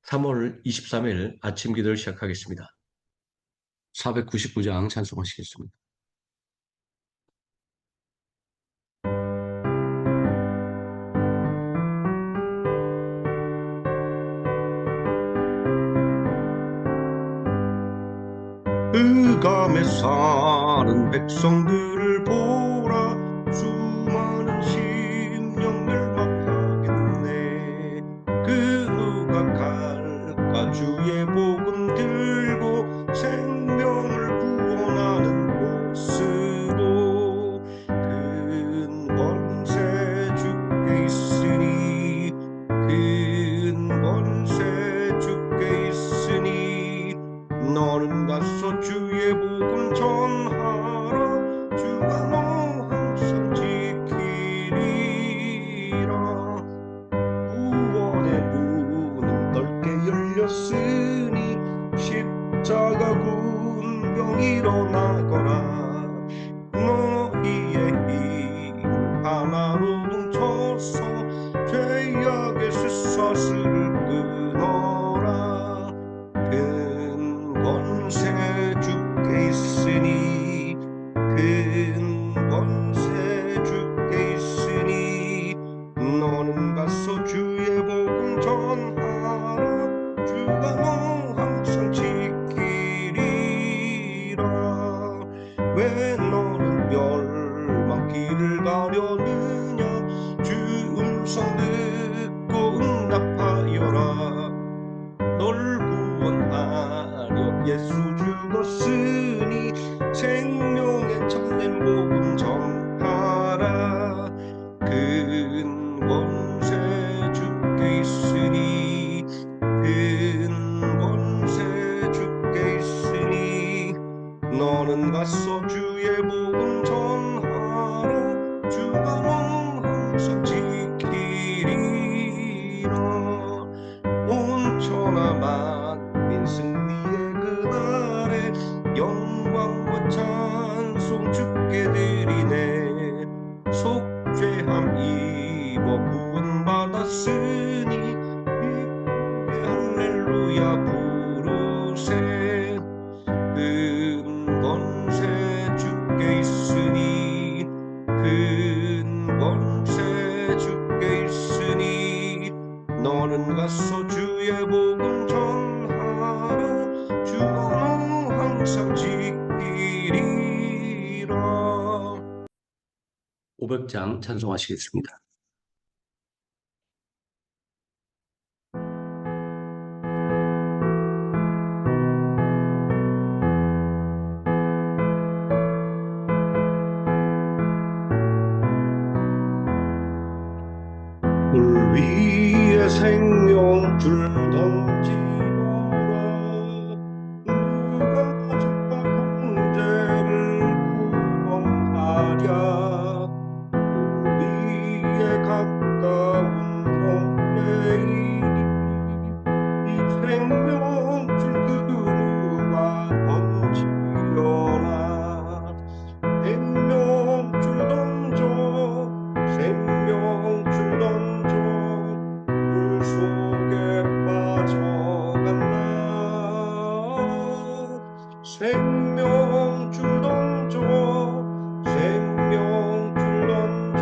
3월 23일 아침 기도를 시작하겠습니다. 499장 찬송하시겠습니다. 흑암에 사는 백성들을 보라. 수많은 심령들 막하겠네. 그 누가 갈까? 주의 복음 들고 생명을 구원하는 곳으로. 큰 권세 주께 있으니, 큰 권세 주께 있으니, 너는 가서 주의 복음 전하라. 주가 너 항상 지키리라. 구원의 문은 넓게 열렸으니, 십자가 군병 일어나거라. 너희의 힘을 하나로 뭉쳐서 죄악의 쇠사슬을 끊어라. 큰 권세 주께 있으니, 큰 권세 주께 있으니, 너는 가서 주의 복음 전하라. 주가 너 항상 지키리라. 왜 너는 멸망길을 가려느냐? 주 음성 듣고 응답하여라. 널 구원하려 예수 죽었으니, 생명의 참된 복음 전하라. 큰 권세 주께 있으니, 큰 권세 주께 있으니, 너는 가서 주의 복음 전하라. 주가 너 항상 지키리라. 온 천하 만민 승리의 그날에 영광과 찬송 주께 드리네. 속죄함 입어 구원받았으니, 기쁘게 할렐루야 부르세. 큰 권세 주께 있으니, 큰 권세 주께 있으니, 너는 가서 주의 복음 전하라. 주가 너 항상 지키리라. 500장 찬송하시겠습니다. 물 위에 생명줄 던지노라. 누가 저와 형제를 구원하랴. 우리의 가까운 형제이니, 이 생명줄 그루가 던지려라. 생명줄 던져, 생명줄 던져, 물속에 빠져간다. 생명줄 던져, 생명줄 던져,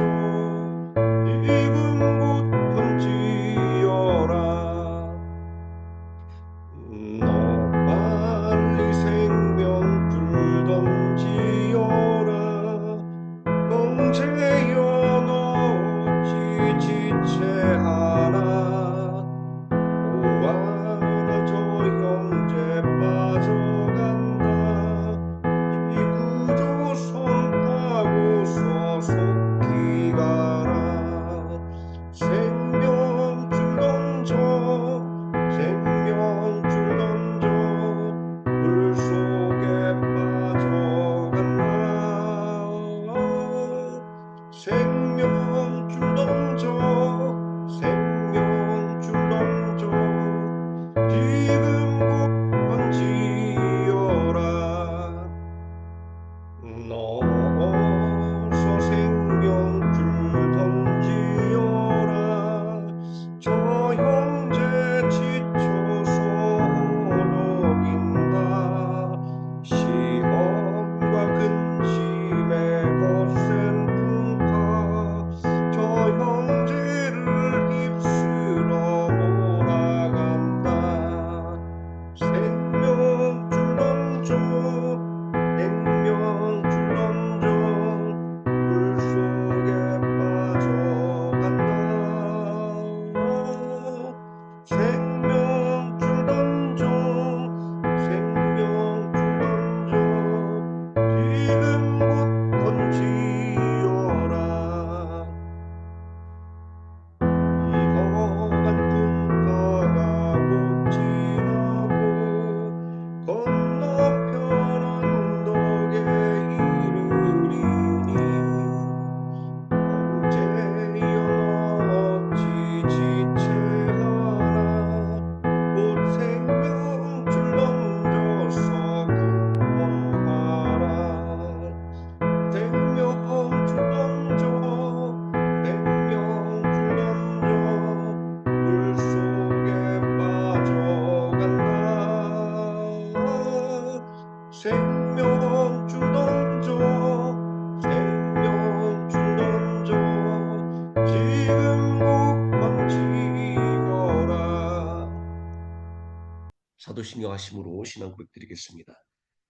지금 곧 던지어라. 너 빨리 생명줄 던지어라. 형제여 너 어찌 지체하나. 보아라 저 형제 빠져간다. 이 구조선 타고서 속히 가라. 생명줄 던져, 생명줄 던져, 물속에 빠져간다. 생명줄 던져, 생명줄 던져, 지금 곧 던지어라. 너 어서 생명줄 던지어라. 저 형제 지쳐 지금 곧 건지어라. 이 험한 풍파가 곧 지나고 건너편 언덕에 이르리니 형제여 어찌 지체하나 곧 생명줄 던져서 구원하라. 생명줄 던져 생명줄 던져 물속에 빠져간다. 생명줄 던져 생명줄 던져 지금 곧 건지어라. 사도신경 하심으로 신앙 고백드리겠습니다.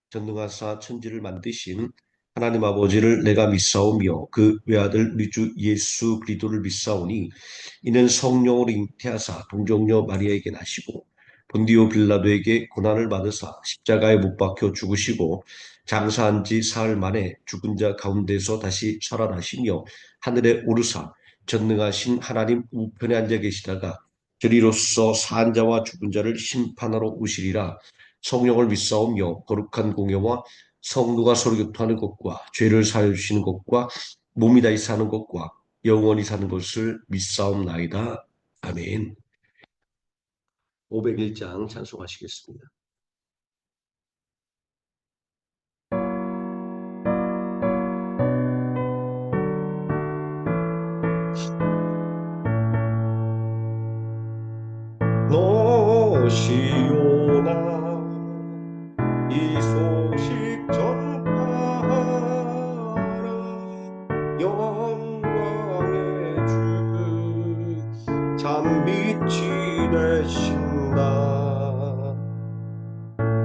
전능하사 천지를 만드신 하나님 아버지를 내가 믿사오며 그 외아들 우리 주 예수 그리스도를 믿사오니 이는 성령으로 잉태하사 동정녀 마리아에게 나시고 본디오 빌라도에게 고난을 받으사 십자가에 못 박혀 죽으시고 장사한 지 사흘 만에 죽은 자 가운데서 다시 살아나시며 하늘에 오르사 전능하신 하나님 우편에 앉아 계시다가 저리로서 사한 자와 죽은 자를 심판하러 오시리라. 성령을 믿사오며 거룩한 공예와 성도가 서로 교통하는 것과 죄를 사하여 주시는 것과 몸이 다시 사는 것과 영원히 사는 것을 믿사옵나이다. 아멘. 501장 찬송하시겠습니다. 노시오나 이 소식 전파하라. 영광의 주 참빛이 되신다.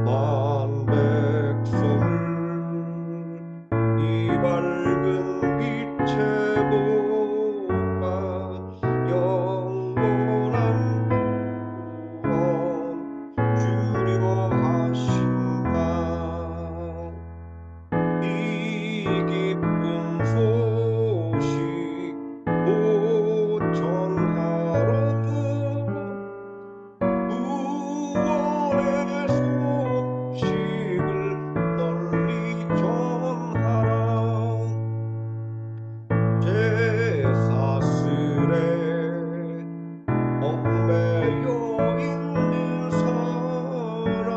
만 백성을 이 밝은 빛에 보아 영원한 구원 주려 하신다. 이 기쁜 소식 곧 전하라. 구원의 소식을 널리 전하라. 제사슬에 얽매여 있는 사람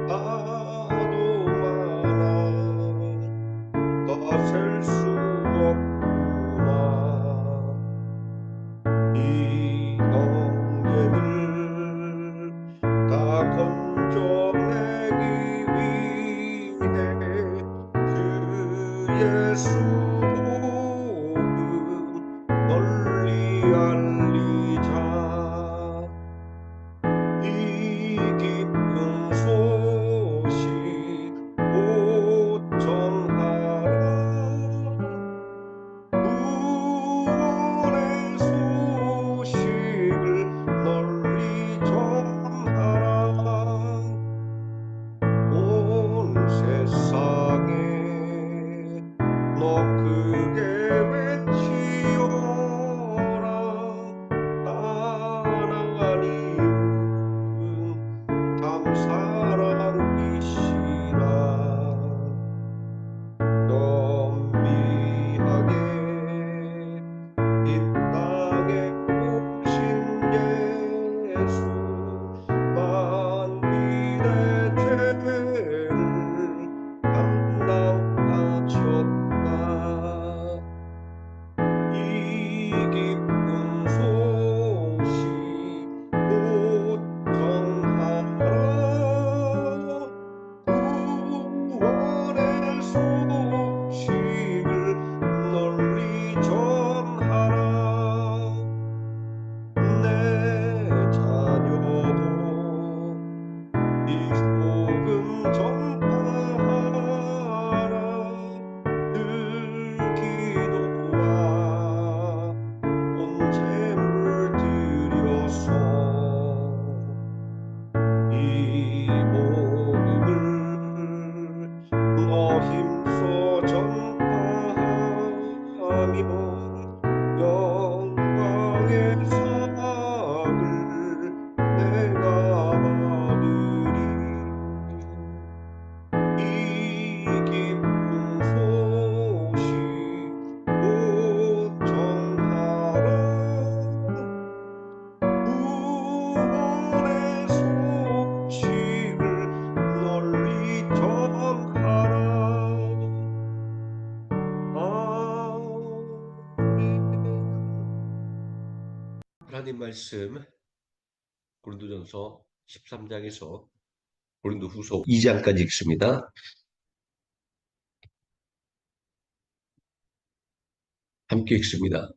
아도 많아. 다 셀 수 없구나. 이 형제들 다 건져내기 위해 주 예수 복음 널리 알리자. 이 기쁜 소식 곧 전하라. 구원의 소식을 널리 전하라. 온 세상에 너 그 하나님 말씀 고린도전서 13장에서 고린도후서 2장까지 읽습니다. 함께 읽습니다.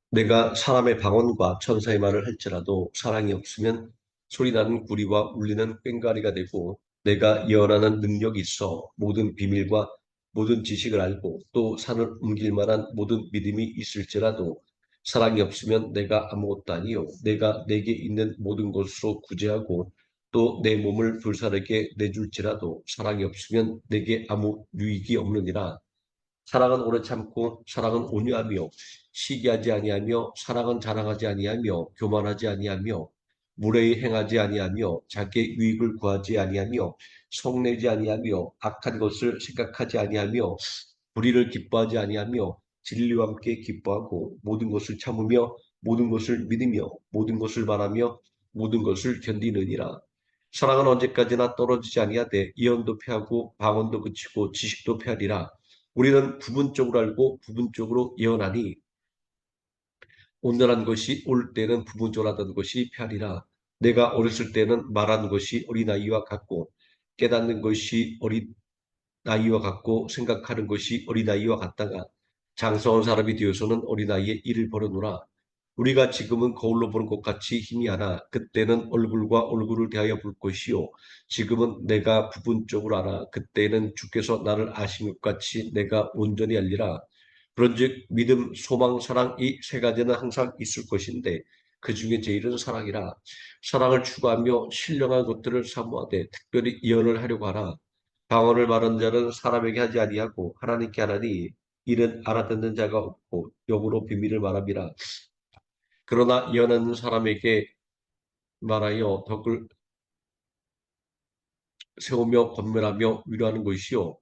내가 사람의 방언과 천사의 말을 할지라도 사랑이 없으면 소리나는 구리와 울리는 꽹과리가 되고, 내가 예언하는 능력이 있어 모든 비밀과 모든 지식을 알고 또 산을 옮길 만한 모든 믿음이 있을지라도 사랑이 없으면 내가 아무것도 아니요 내가 내게 있는 모든 것으로 구제하고 또 내 몸을 불사르게 내줄지라도 사랑이 없으면 내게 아무 유익이 없느니라. 사랑은 오래 참고 사랑은 온유하며 시기하지 아니하며 사랑은 자랑하지 아니하며 교만하지 아니하며 무례히 행하지 아니하며 자기의 유익을 구하지 아니하며 속내지 아니하며 악한 것을 생각하지 아니하며 불의를 기뻐하지 아니하며 진리와 함께 기뻐하고 모든 것을 참으며 모든 것을 믿으며 모든 것을 바라며 모든 것을 견디느니라. 사랑은 언제까지나 떨어지지 아니하되 예언도 패하고 방언도 그치고 지식도 패하리라. 우리는 부분적으로 알고 부분적으로 예언하니 온전한 것이 올 때는 부분적으로 하던 것이 패하리라. 내가 어렸을 때는 말하는 것이 어린아이와 같고 깨닫는 것이 어린아이와 같고 생각하는 것이 어린아이와 같다가 장성한 사람이 되어서는 어린아이의 일을 버려노라. 우리가 지금은 거울로 보는 것 같이 희미하나 그때는 얼굴과 얼굴을 대하여 볼 것이요 지금은 내가 부분적으로 알아 그때는 주께서 나를 아신 것 같이 내가 온전히 알리라. 그런즉 믿음, 소망, 사랑 이 세 가지는 항상 있을 것인데 그 중에 제일은 사랑이라. 사랑을 추구하며 신령한 것들을 사모하되 특별히 예언을 하려고 하라. 방언을 말하는 자는 사람에게 하지 아니하고 하나님께 하나니 이는 알아듣는 자가 없고 영으로 비밀을 말함이라. 그러나 예언하는 사람에게 말하여 덕을 세우며 권면하며 위로하는 것이요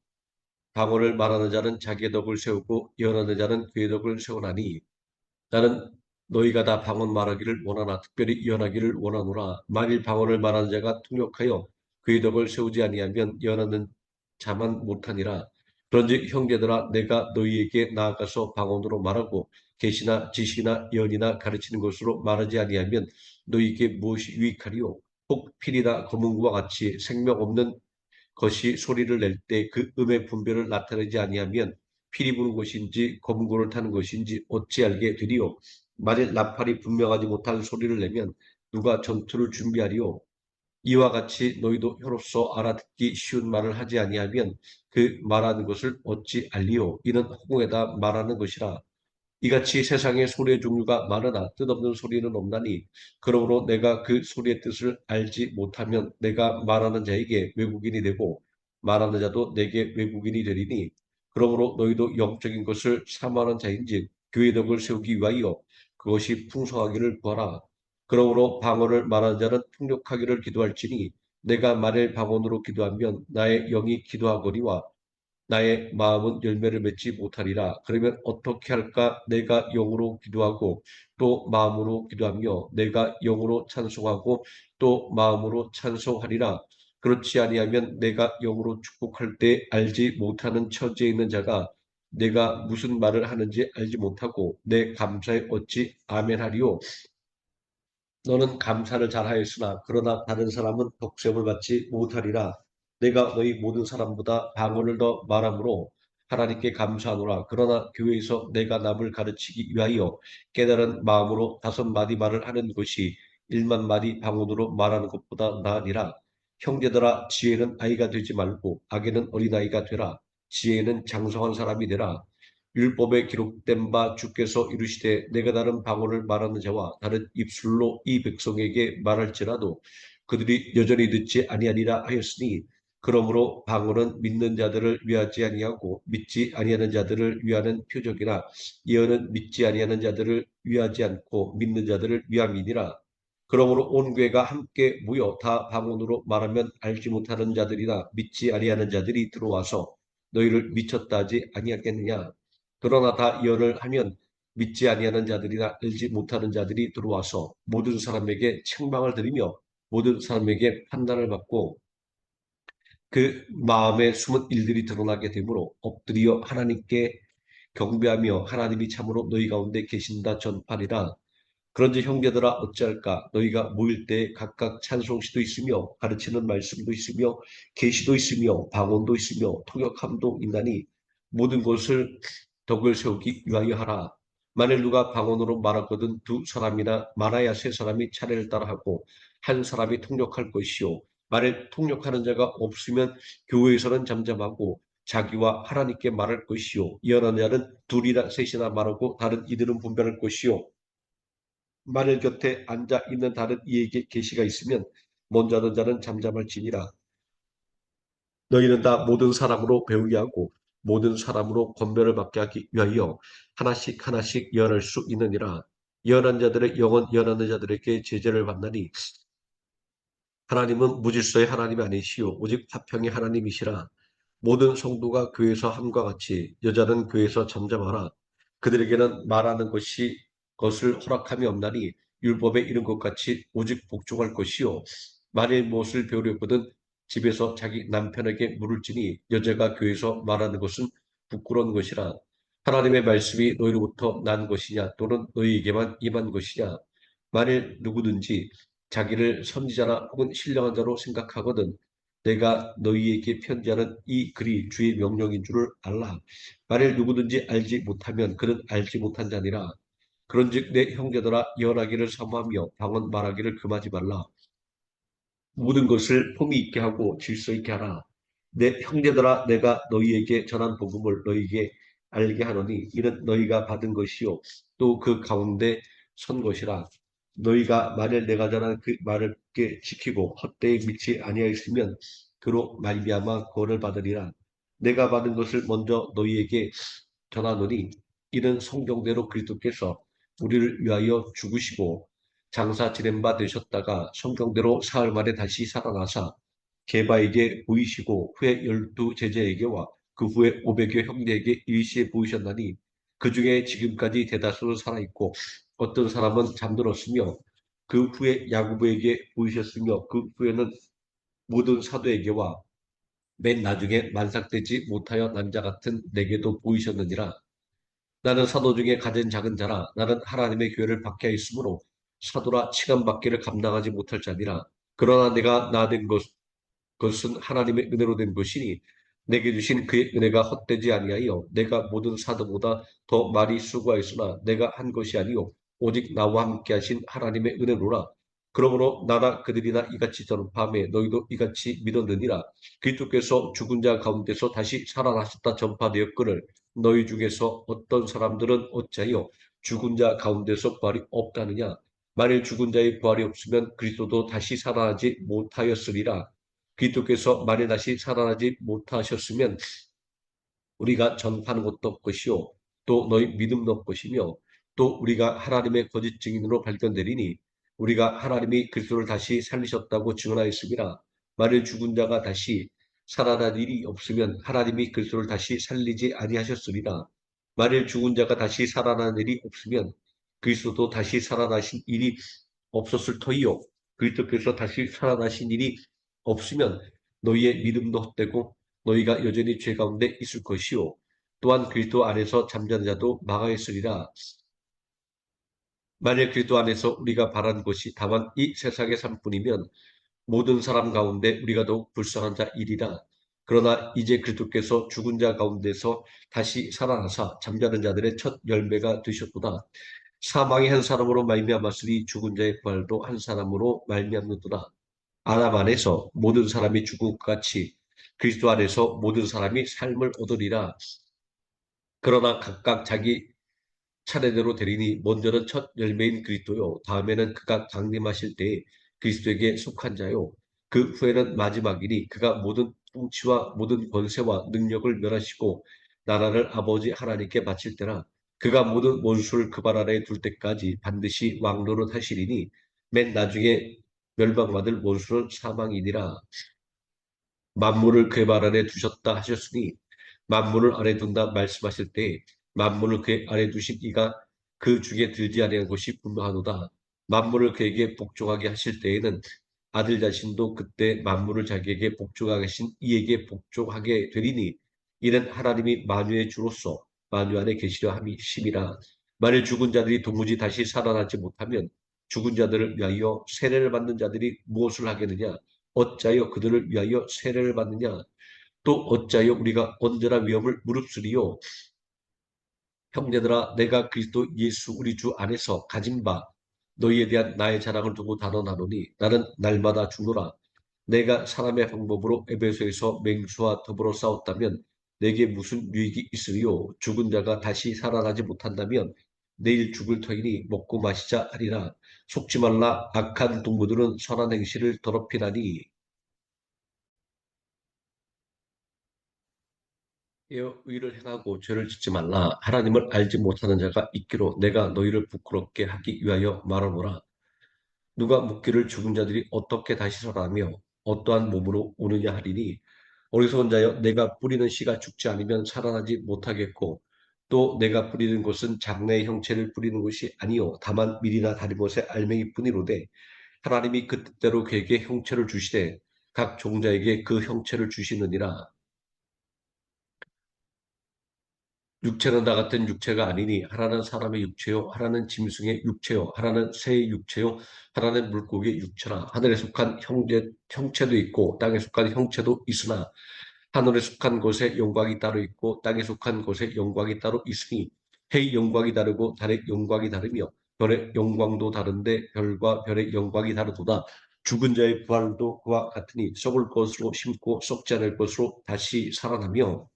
방언을 말하는 자는 자기의 덕을 세우고 예언하는 자는 그의 덕을 세우나니 나는 너희가 다 방언 말하기를 원하나 특별히 예언하기를 원하노라. 만일 방언을 말하는 자가 통역하여 그의 덕을 세우지 아니하면 예언하는 자만 못하니라. 그런즉 형제들아 내가 너희에게 나아가서 방언으로 말하고 계시나 지식이나 예언이나 가르치는 것으로 말하지 아니하면 너희에게 무엇이 유익하리요? 혹 필이나 검은고와 같이 생명 없는 것이 소리를 낼 때 그 음의 분별을 나타내지 아니하면 피리 부는 것인지 검은고를 타는 것인지 어찌 알게 되리요? 만일 나팔이 분명하지 못한 소리를 내면 누가 전투를 준비하리요? 이와 같이 너희도 혀로서 알아듣기 쉬운 말을 하지 아니하면 그 말하는 것을 어찌 알리요? 이는 허공에다 말하는 것이라. 이같이 세상에 소리의 종류가 많으나 뜻없는 소리는 없나니 그러므로 내가 그 소리의 뜻을 알지 못하면 내가 말하는 자에게 외국인이 되고 말하는 자도 내게 외국인이 되리니 그러므로 너희도 영적인 것을 사모하는 자인지 교회 덕을 세우기 위하여 그것이 풍성하기를 구하라. 그러므로 방언을 말하는 자는 풍족하기를 기도할지니 내가 만일 방언으로 기도하면 나의 영이 기도하거니와 나의 마음은 열매를 맺지 못하리라. 그러면 어떻게 할까? 내가 영으로 기도하고 또 마음으로 기도하며 내가 영으로 찬송하고 또 마음으로 찬송하리라. 그렇지 아니하면 내가 영으로 축복할 때 알지 못하는 처지에 있는 자가 내가 무슨 말을 하는지 알지 못하고 내 감사에 어찌 아멘하리요? 너는 감사를 잘하였으나 그러나 다른 사람은 덕셈을 받지 못하리라. 내가 너희 모든 사람보다 방언을 더 말함으로 하나님께 감사하노라. 그러나 교회에서 내가 남을 가르치기 위하여 깨달은 마음으로 5마디 말을 하는 것이 1만 마디 방언으로 말하는 것보다 나으니라. 형제들아 지혜는 아이가 되지 말고 악에는 어린아이가 되라. 지혜는 장성한 사람이 되라. 율법에 기록된 바 주께서 이르시되 내가 다른 방언을 말하는 자와 다른 입술로 이 백성에게 말할지라도 그들이 여전히 듣지 아니하리라 하였으니 그러므로 방언은 믿는 자들을 위하지 아니하고 믿지 아니하는 자들을 위하는 표적이라 예언은 믿지 아니하는 자들을 위하지 않고 믿는 자들을 위함이니라. 그러므로 온 교회가 함께 모여 다 방언으로 말하면 알지 못하는 자들이나 믿지 아니하는 자들이 들어와서 너희를 미쳤다 하지 아니하겠느냐. 그러나 다 예언을 하면 믿지 아니하는 자들이나 알지 못하는 자들이 들어와서 모든 사람에게 책망을 드리며 모든 사람에게 판단을 받고 그 마음에 숨은 일들이 드러나게 되므로 엎드려 하나님께 경배하며 하나님이 참으로 너희 가운데 계신다 전파리라. 그런즉 형제들아 어찌할까 너희가 모일 때 각각 찬송시도 있으며 가르치는 말씀도 있으며 계시도 있으며 방언도 있으며 통역함도 있나니 모든 것을 덕을 세우기 위하여 하라. 만일 누가 방언으로 말하거든 두 사람이나 말아야 세 사람이 차례를 따라하고 한 사람이 통역할 것이요 만일 통역하는 자가 없으면 교회에서는 잠잠하고 자기와 하나님께 말할 것이요 예언하는 자는 둘이나 셋이나 말하고 다른 이들은 분별할 것이요 만일 곁에 앉아 있는 다른 이에게 계시가 있으면 먼저 하던 자는 잠잠할지니라. 너희는 다 모든 사람으로 배우게 하고 모든 사람으로 권면을 받게 하기 위하여 하나씩 하나씩 예언할 수 있느니라. 예언한 자들의 영은 예언하는 자들에게 제재를 받나니 하나님은 무질서의 하나님이 아니시요 오직 화평의 하나님이시라. 모든 성도가 교회에서 함과 같이 여자는 교회에서 잠잠하라. 그들에게는 말하는 것을 허락함이 없나니 율법에 이른 것 같이 오직 복종할 것이요 만일 무엇을 배우려거든 집에서 자기 남편에게 물을지니 여자가 교회에서 말하는 것은 부끄러운 것이라. 하나님의 말씀이 너희로부터 난 것이냐 또는 너희에게만 임한 것이냐. 만일 누구든지 자기를 선지자나 혹은 신령한 자로 생각하거든 내가 너희에게 편지하는 이 글이 주의 명령인 줄을 알라. 만일 누구든지 알지 못하면 그는 알지 못한 자니라. 그런즉 내 형제들아 예언하기를 사모하며 방언 말하기를 금하지 말라. 모든 것을 품위 있게 하고 질서 있게 하라. 내 형제들아 내가 너희에게 전한 복음을 너희에게 알게 하노니 이는 너희가 받은 것이요 또 그 가운데 선 것이라. 너희가 만일 내가 전한 그 말을 지키고 헛되이 믿지 아니하였으면 그로 말미암아 구원을 받으리라. 내가 받은 것을 먼저 너희에게 전하노니 이는 성경대로 그리스도께서 우리를 위하여 죽으시고 장사 지낸 바 되셨다가 성경대로 사흘 만에 다시 살아나사 게바에게 보이시고 후에 12제자에게와 그 후에 500여 형제에게 일시에 보이셨나니 그 중에 지금까지 대다수는 살아있고 어떤 사람은 잠들었으며 그 후에 야고보에게 보이셨으며 그 후에는 모든 사도에게와 맨 나중에 만삭되지 못하여 난 자 같은 내게도 보이셨느니라. 나는 사도 중에 가진 작은 자라 나는 하나님의 교회를 박해하였으므로 사도라 칭함받기를 감당하지 못할 자니라. 그러나 내가 나된 것은 하나님의 은혜로 된 것이니 내게 주신 그의 은혜가 헛되지 아니하여 내가 모든 사도보다 더 많이 수고하였으나 내가 한 것이 아니요 오직 나와 함께 하신 하나님의 은혜로라. 그러므로 나나 그들이나 이같이 전파하며 너희도 이같이 믿었느니라. 그리스도께서 죽은 자 가운데서 다시 살아나셨다 전파되었거늘 너희 중에서 어떤 사람들은 어찌하여 죽은 자 가운데서 부활이 없다느냐. 만일 죽은 자의 부활이 없으면 그리스도도 다시 살아나지 못하였으리라. 그리스도께서 만일 다시 살아나지 못하셨으면 우리가 전파하는 것도 없것이요 또 너희 믿음도 없것이며 또 우리가 하나님의 거짓 증인으로 발견되리니 우리가 하나님이 그리스도를 다시 살리셨다고 증언하였습니다. 만일 죽은 자가 다시 살아날 일이 없으면 하나님이 그리스도를 다시 살리지 아니하셨으리라. 만일 죽은 자가 다시 살아날 일이 없으면 그리스도도 다시 살아나신 일이 없었을 터이요 그리스도께서 다시 살아나신 일이 없으면 너희의 믿음도 헛되고 너희가 여전히 죄 가운데 있을 것이요 또한 그리스도 안에서 잠자는 자도 망하였으리라. 만일 그리스도 안에서 우리가 바란 것이 다만 이 세상의 삶뿐이면 모든 사람 가운데 우리가 더욱 불쌍한 자이리라. 그러나 이제 그리스도께서 죽은 자 가운데서 다시 살아나사 잠자는 자들의 첫 열매가 되셨도다. 사망이 한 사람으로 말미암았으니 죽은 자의 부활도 한 사람으로 말미암는도다. 아담 안에서 모든 사람이 죽은 것 같이 그리스도 안에서 모든 사람이 삶을 얻으리라. 그러나 각각 자기 차례대로 되리니 먼저는 첫 열매인 그리스도요 다음에는 그가 강림하실 때에 그리스도에게 속한 자요 그 후에는 마지막이니 그가 모든 통치와 모든 권세와 능력을 멸하시고 나라를 아버지 하나님께 바칠 때라. 그가 모든 원수를 그 발 아래에 둘 때까지 반드시 왕노릇 하시리니 맨 나중에 멸망받을 원수는 사망이니라. 만물을 그의 발 아래 두셨다 하셨으니 만물을 아래 둔다 말씀하실 때 만물을 그의 아래 두신 이가 그 중에 들지 아니한 것이 분명하도다. 만물을 그에게 복종하게 하실 때에는 아들 자신도 그때 만물을 자기에게 복종하게 하신 이에게 복종하게 되리니 이는 하나님이 만유의 주로서 만유 안에 계시려 함이심이라. 만일 죽은 자들이 도무지 다시 살아나지 못하면 죽은 자들을 위하여 세례를 받는 자들이 무엇을 하겠느냐? 어찌하여 그들을 위하여 세례를 받느냐? 또 어찌하여 우리가 언제나 위험을 무릅쓰리요? 형제들아, 내가 그리스도 예수 우리 주 안에서 가진 바 너희에 대한 나의 자랑을 두고 단언하노니 나는 날마다 죽노라. 내가 사람의 방법으로 에베소에서 맹수와 더불어 싸웠다면 내게 무슨 유익이 있으리요? 죽은 자가 다시 살아나지 못한다면 내일 죽을 터이니 먹고 마시자 하리라. 속지 말라. 악한 동무들은 선한 행실을 더럽히나니 깨어 의를 행하고 죄를 짓지 말라. 하나님을 알지 못하는 자가 있기로 내가 너희를 부끄럽게 하기 위하여 말하노라. 누가 묻기를 죽은 자들이 어떻게 다시 살아나며 어떠한 몸으로 오느냐 하리니 어리석은 자여, 내가 뿌리는 씨가 죽지 않으면 살아나지 못하겠고 또 내가 뿌리는 것은 장래의 형체를 뿌리는 것이 아니요 다만 밀이나 다른 것의 알맹이뿐이로되 하나님이 그 뜻대로 그에게 형체를 주시되 각 종자에게 그 형체를 주시느니라. 육체는 다 같은 육체가 아니니 하나는 사람의 육체요 하나는 짐승의 육체요 하나는 새의 육체요 하나는 물고기의 육체라. 하늘에 속한 형체도 있고 땅에 속한 형체도 있으나 하늘에 속한 것에 영광이 따로 있고 땅에 속한 것에 영광이 따로 있으니 해의 영광이 다르고 달의 영광이 다르며 별의 영광도 다른데 별과 별의 영광이 다르도다. 죽은 자의 부활도 그와 같으니 썩을 것으로 심고 썩지 않을 것으로 다시 살아나며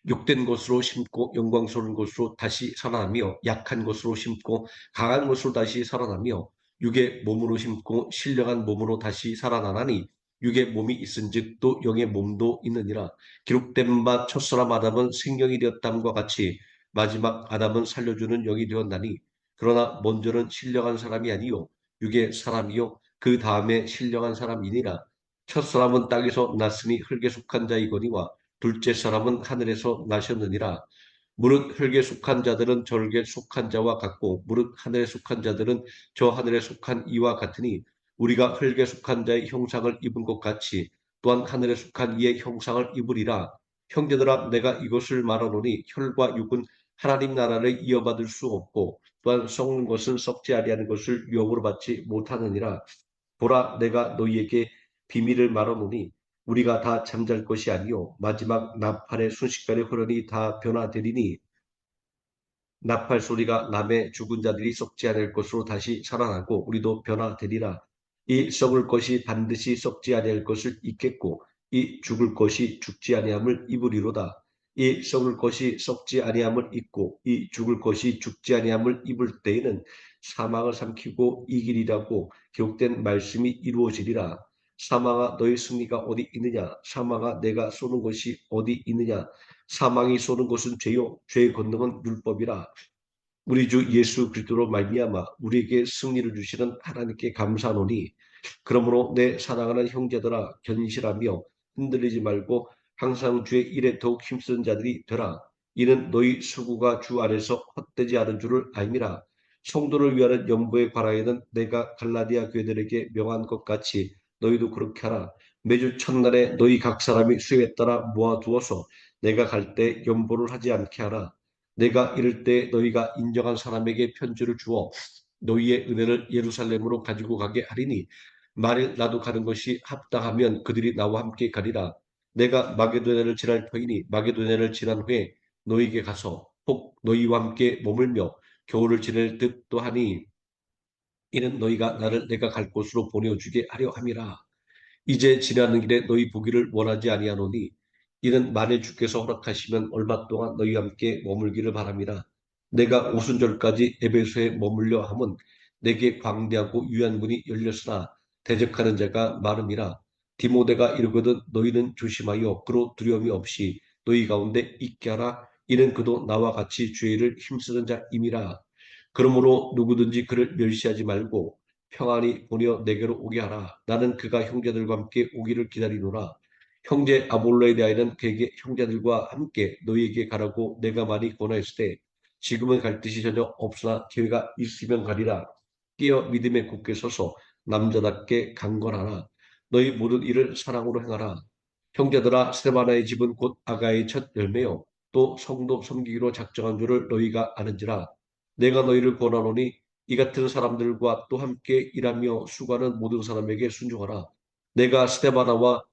욕된 것으로 심고 영광스러운 것으로 다시 살아나며 약한 것으로 심고 강한 것으로 다시 살아나며 육의 몸으로 심고 신령한 몸으로 다시 살아나나니 육의 몸이 있은즉 또 영의 몸도 있느니라. 기록된 바 첫사람 아담은 생명이 되었담과 같이 마지막 아담은 살려주는 영이 되었나니 그러나 먼저는 신령한 사람이 아니요 육의 사람이요 그 다음에 신령한 사람이니라. 첫사람은 땅에서 났으니 흙에 속한 자이거니와 둘째 사람은 하늘에서 나셨느니라. 무릇 흙에 속한 자들은 저흙에 속한 자와 같고 무릇 하늘에 속한 자들은 저 하늘에 속한 이와 같으니 우리가 흙에 속한 자의 형상을 입은 것 같이 또한 하늘에 속한 이의 형상을 입으리라. 형제들아, 내가 이것을 말하노니 혈과 육은 하나님 나라를 이어받을 수 없고 또한 썩는 것은 썩지 아니하는 것을 유업으로 받지 못하느니라. 보라, 내가 너희에게 비밀을 말하노니 우리가 다 잠잘 것이 아니요 마지막 나팔의 순식간에 호련히 다 변화되리니 나팔 소리가 남의 죽은 자들이 썩지 않을 것으로 다시 살아나고 우리도 변화되리라. 이 썩을 것이 반드시 썩지 아니할 것을 입겠고 이 죽을 것이 죽지 아니함을 입으리로다. 이 썩을 것이 썩지 아니함을 입고 이 죽을 것이 죽지 아니함을 입을 때에는 사망을 삼키고 이기리라고 기록된 말씀이 이루어지리라. 사망아, 너의 승리가 어디 있느냐? 사망아, 내가 쏘는 것이 어디 있느냐? 사망이 쏘는 것은 죄요 죄의 권능은 율법이라. 우리 주 예수 그리스도로 말미암아 우리에게 승리를 주시는 하나님께 감사하노니 그러므로 내 사랑하는 형제들아, 견실하며 흔들리지 말고 항상 주의 일에 더욱 힘쓰는 자들이 되라. 이는 너희 수고가 주 안에서 헛되지 않은 줄을 알미라. 성도를 위하는 연보의 관하에는 내가 갈라디아 교회들에게 명한 것 같이 너희도 그렇게 하라. 매주 첫날에 너희 각 사람이 수요에 따라 모아두어서 내가 갈 때 연보를 하지 않게 하라. 내가 이를 때 너희가 인정한 사람에게 편지를 주어 너희의 은혜를 예루살렘으로 가지고 가게 하리니 만일 나도 가는 것이 합당하면 그들이 나와 함께 가리라. 내가 마게도냐를 지날 터이니 마게도냐를 지난 후에 너희에게 가서 혹 너희와 함께 머물며 겨울을 지낼 듯도 하니 이는 너희가 나를 내가 갈 곳으로 보내주게 하려 함이라. 이제 지나는 길에 너희 보기를 원하지 아니하노니 이는 만일 주께서 허락하시면 얼마 동안 너희와 함께 머물기를 바랍니다. 내가 오순절까지 에베소에 머물려 함은 내게 광대하고 유한 문이 열렸으나 대적하는 자가 많음이라. 디모데가 이르거든 너희는 조심하여 그로 두려움이 없이 너희 가운데 있게 하라. 이는 그도 나와 같이 죄를 힘쓰는 자임이라. 그러므로 누구든지 그를 멸시하지 말고 평안히 보내어 내게로 오게 하라. 나는 그가 형제들과 함께 오기를 기다리노라. 형제 아볼로에 대하여는 그에게 형제들과 함께 너희에게 가라고 내가 많이 권하였을 때 지금은 갈 뜻이 전혀 없으나 기회가 있으면 가리라. 끼어 믿음에 굳게 서서 남자답게 강건하라. 너희 모든 일을 사랑으로 행하라. 형제들아, 스테바나의 집은 곧 아가의 첫 열매요 또 성도 섬기기로 작정한 줄을 너희가 아는지라. 내가 너희를 권하노니 이 같은 사람들과 또 함께 일하며 수고하는 모든 사람에게 순종하라. 내가 스테바나와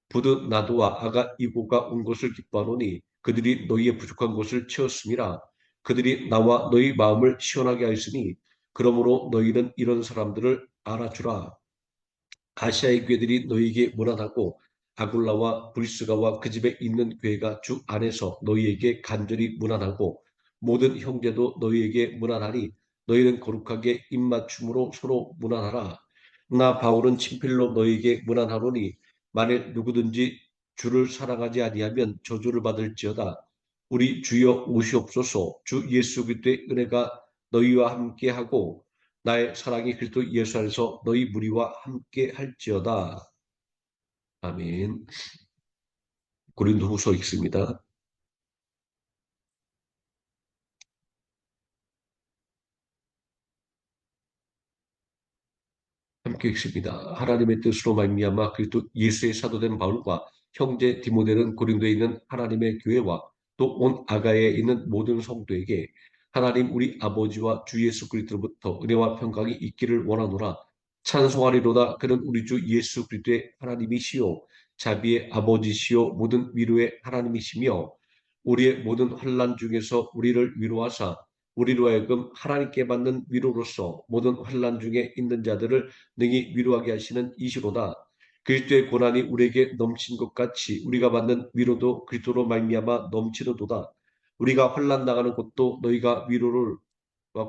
부드나도와 아가이고가 온 것을 기뻐하노니 그들이 너희의 부족한 것을 채웠음이라. 그들이 나와 너희 마음을 시원하게 하였으니 그러므로 너희는 이런 사람들을 알아주라. 아시아의 교회들이 너희에게 무난하고 아굴라와 브리스가와 그 집에 있는 교회가 주 안에서 너희에게 간절히 무난하고 모든 형제도 너희에게 무난하니 너희는 거룩하게 입맞춤으로 서로 무난하라. 나 바울은 친필로 너희에게 무난하노니 만일 누구든지 주를 사랑하지 아니하면 저주를 받을지어다. 우리 주여 오시옵소서. 주 예수 그리스도의 은혜가 너희와 함께하고 나의 사랑이 그리스도 예수 안에서 너희 무리와 함께 할지어다. 아멘. 고린도후서 읽습니다. 함께 읽습니다. 하나님의 뜻으로 말미암아 그리스도 예수의 사도된 바울과 형제 디모데는 고린도에 있는 하나님의 교회와 또 온 아가야에 있는 모든 성도에게 하나님 우리 아버지와 주 예수 그리스도로부터 은혜와 평강이 있기를 원하노라. 찬송하리로다. 그는 우리 주 예수 그리스도의 하나님이시요 자비의 아버지시요 모든 위로의 하나님이시며 우리의 모든 환난 중에서 우리를 위로하사 우리로 하여금 하나님께 받는 위로로서 모든 환난 중에 있는 자들을 능히 위로하게 하시는 이시로다. 그리스도의 고난이 우리에게 넘친 것 같이 우리가 받는 위로도 그리스도로 말미암아 넘치는도다. 우리가 환난 당하는 것도 너희가 위로를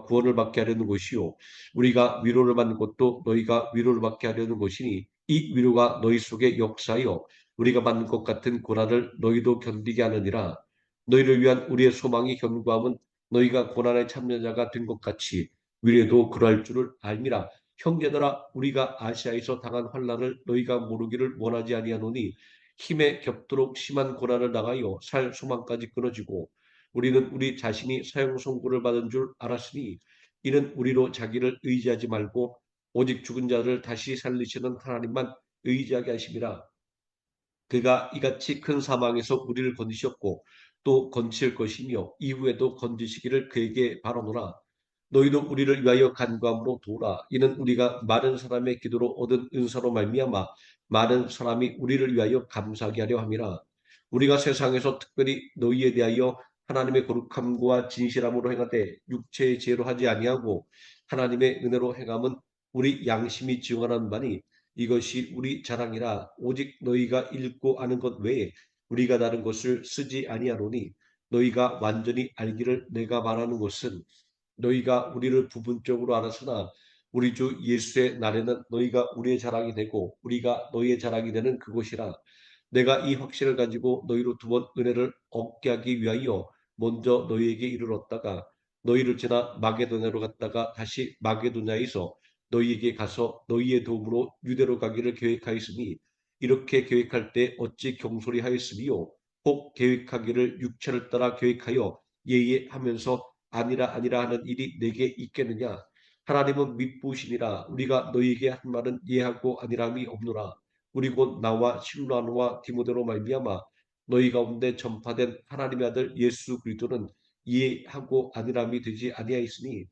구원을 받게 하려는 것이요 우리가 위로를 받는 것도 너희가 위로를 받게 하려는 것이니 이 위로가 너희 속에 역사하여 우리가 받는 것 같은 고난을 너희도 견디게 하느니라. 너희를 위한 우리의 소망이 견고함은 너희가 고난의 참여자가 된 것 같이 위로도 그러할 줄을 알미라. 형제들아 우리가 아시아에서 당한 환난을 너희가 모르기를 원하지 아니하노니 힘에 겹도록 심한 고난을 당하여 살 소망까지 끊어지고 우리는 우리 자신이 사형 선고를 받은 줄 알았으니 이는 우리로 자기를 의지하지 말고 오직 죽은 자를 다시 살리시는 하나님만 의지하게 하심이라. 그가 이같이 큰 사망에서 우리를 건지셨고 또 건질 것이며 이후에도 건지시기를 그에게 바라노라. 너희도 우리를 위하여 간구함으로 도우라. 이는 우리가 많은 사람의 기도로 얻은 은사로 말미암아 많은 사람이 우리를 위하여 감사하게 하려 함이라. 우리가 세상에서 특별히 너희에 대하여 하나님의 거룩함과 진실함으로 행하되 육체의 지혜로 하지 아니하고 하나님의 은혜로 행함은 우리 양심이 증언하는 바니 이것이 우리 자랑이라. 오직 너희가 읽고 아는 것 외에 우리가 다른 것을 쓰지 아니하노니 너희가 완전히 알기를 내가 말하는 것은 너희가 우리를 부분적으로 알았으나 우리 주 예수의 날에는 너희가 우리의 자랑이 되고 우리가 너희의 자랑이 되는 그곳이라. 내가 이 확신을 가지고 너희로 두 번 은혜를 얻게 하기 위하여 먼저 너희에게 이르렀다가 너희를 지나 마게도냐로 갔다가 다시 마게도냐에서 너희에게 가서 너희의 도움으로 유대로 가기를 계획하였으니 이렇게 계획할 때 어찌 경솔이하였으리요 혹 계획하기를 육체를 따라 계획하여 예예하면서 아니라 아니라 하는 일이 내게 있겠느냐. 하나님은 미쁘시니라. 우리가 너희에게 한 말은 예하고 아니람이 없노라. 우리 곧 나와 실로아노와 디모데로 말미암아 너희 가운데 전파된 하나님의 아들 예수 그리스도는 이해하고 아니람이 되지 아니하였으니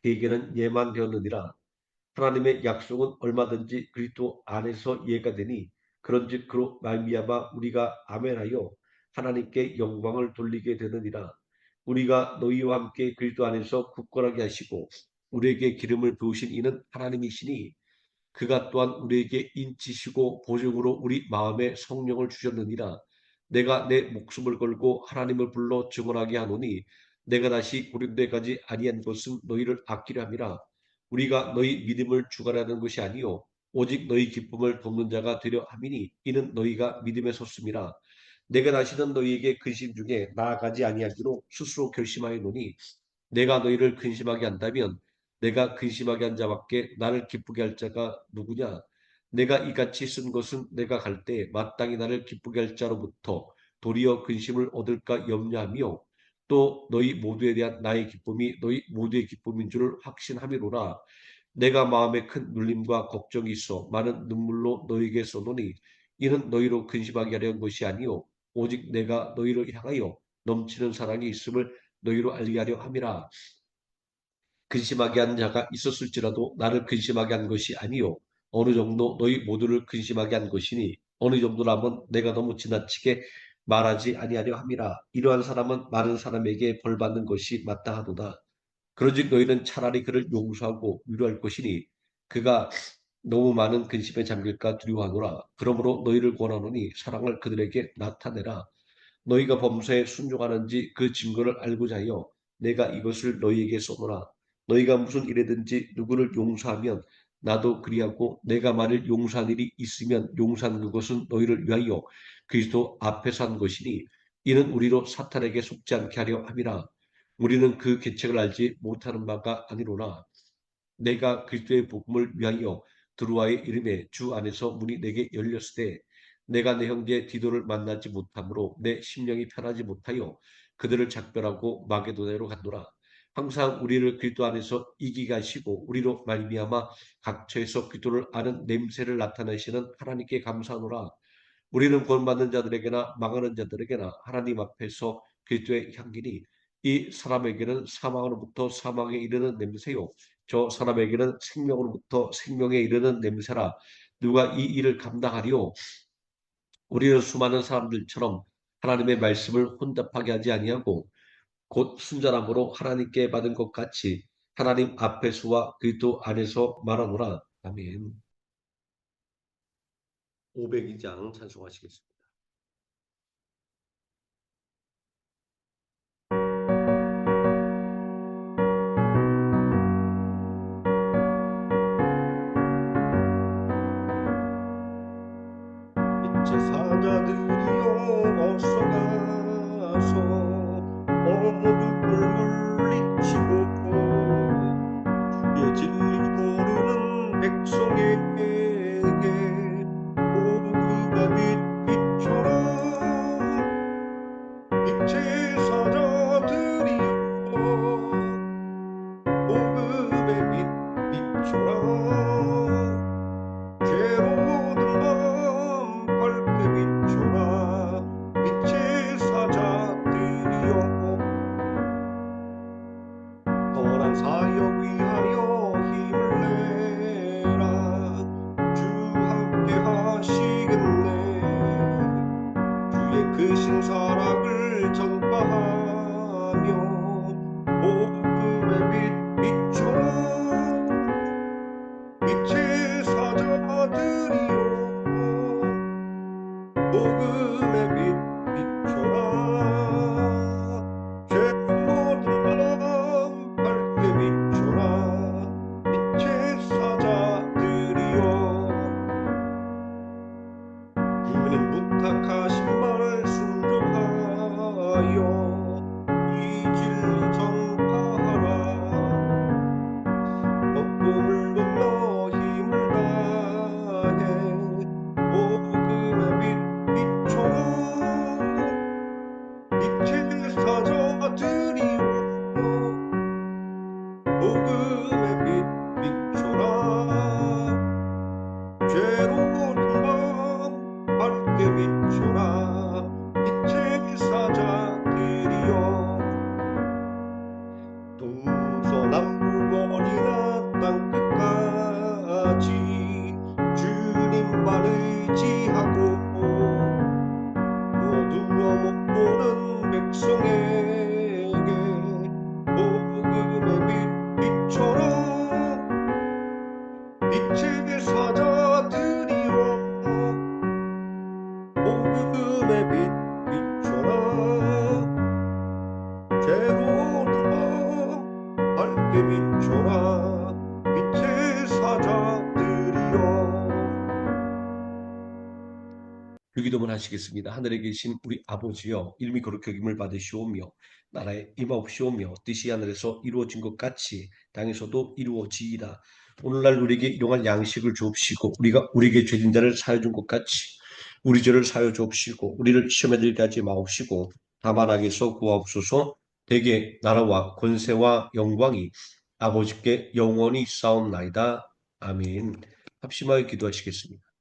그에게는 예만 되었느니라. 하나님의 약속은 얼마든지 그리스도 안에서 이해가 되니 그런즉 그로 말미암아 우리가 아멘하여 하나님께 영광을 돌리게 되느니라. 우리가 너희와 함께 그리스도 안에서 굳건하게 하시고 우리에게 기름을 부으신 이는 하나님이시니 그가 또한 우리에게 인치시고 보증으로 우리 마음에 성령을 주셨느니라. 내가 내 목숨을 걸고 하나님을 불러 증언하게 하노니 내가 다시 고린도에 가지 아니한 것은 너희를 아끼려 함이라. 우리가 너희 믿음을 주관하는 것이 아니요 오직 너희 기쁨을 돕는 자가 되려 함이니 이는 너희가 믿음에 섰음이라. 내가 다시는 너희에게 근심 중에 나아가지 아니하기로 스스로 결심하였노니 내가 너희를 근심하게 한다면 내가 근심하게 한 자밖에 나를 기쁘게 할 자가 누구냐? 내가 이같이 쓴 것은 내가 갈 때 마땅히 나를 기쁘게 할 자로부터 도리어 근심을 얻을까 염려하며 또 너희 모두에 대한 나의 기쁨이 너희 모두의 기쁨인 줄을 확신함이로라. 내가 마음에 큰 눌림과 걱정이 있어 많은 눈물로 너희에게 써노니 이는 너희로 근심하게 하려는 것이 아니요 오직 내가 너희를 향하여 넘치는 사랑이 있음을 너희로 알게 하려 함이라. 근심하게 한 자가 있었을지라도 나를 근심하게 한 것이 아니요 어느 정도 너희 모두를 근심하게 한 것이니 어느 정도라면 내가 너무 지나치게 말하지 아니하려 함이라. 이러한 사람은 많은 사람에게 벌 받는 것이 마땅하도다. 그런즉 너희는 차라리 그를 용서하고 위로할 것이니 그가 너무 많은 근심에 잠길까 두려워하노라. 그러므로 너희를 권하노니 사랑을 그들에게 나타내라. 너희가 범사에 순종하는지 그 증거를 알고자 하여 내가 이것을 너희에게 써노라. 너희가 무슨 일이든지 누구를 용서하면 나도 그리하고 내가 만일 용서한 일이 있으면 용서한 그것은 너희를 위하여 그리스도 앞에서 한 것이니 이는 우리로 사탄에게 속지 않게 하려 함이라. 우리는 그 계책을 알지 못하는 바가 아니로라. 내가 그리스도의 복음을 위하여 드로아의 이름에 주 안에서 문이 내게 열렸을 때 내가 내 형제 디도를 만나지 못하므로 내 심령이 편하지 못하여 그들을 작별하고 마게도냐로 갔노라. 항상 우리를 그리스도 안에서 이기게 하시고 우리로 말미암아 각처에서 그리스도를 아는 냄새를 나타내시는 하나님께 감사하노라. 우리는 구원받는 자들에게나 망하는 자들에게나 하나님 앞에서 그리스도의 향기니 이 사람에게는 사망으로부터 사망에 이르는 냄새요 저 사람에게는 생명으로부터 생명에 이르는 냄새라. 누가 이 일을 감당하리요? 우리는 수많은 사람들처럼 하나님의 말씀을 혼잡하게 하지 아니하고 곧 순전함으로 하나님께 받은 것 같이 하나님 앞에서와 그리스도 안에서 말하노라. 아멘. 502장 찬송하시겠습니다. 제사자들이여 어서 가서 어둠을 물리치고 주의 진리 모르는 백성에게 복음의 빛 비춰라. 제사자들이여 복음의 빛 비춰라. 괴로운 밤 밝게 비춰라. 빛의 사자들이여 선한 사역 위하여 힘을 내라. 주 함께 하시겠네. 주의 크신 사랑을 전파하며 복음의 빛 비춰라. 빛의 사자들이여 복음의 빛 비춰라. 죄 모든 바람 밝게 비춰라. 빛의 사자들이여 주님 부탁하신 말 순종하여 이 진리 전파하라. 폭풍을 건너 힘을 다해 복음의 빛 비춰라. 빛의 사자들이여 복음의 빛 비춰라. 죄로운 밤 밝게 비춰라. 빛의 사자들이여 동서남북어리나 땅끝까지 주님만 의지하고 어두워 못 보는 백성에게 복음의 빛 비춰라. 빛의 사자들이여 복음의 빛 비춰라. 죄로운 밤 밝게 비춰라. 빛의 사자들이여 주기도문 하시겠습니다. 하늘에 계신 우리 아버지여 이름이 거룩히 여김을 받으시오며 나라에 임하옵시오며 뜻이 하늘에서 이루어진 것 같이 땅에서도 이루어지이다. 오늘날 우리에게 일용할 양식을 주옵시고 우리가 우리에게 죄진 자를 사여 준 것 같이 우리 죄를 사여 주옵시고 우리를 시험에 들게 하지 마옵시고 다만 악에서 구하옵소서. 대개 나라와 권세와 영광이 아버지께 영원히 싸움나이다. 아멘. 합심하여 기도하시겠습니다.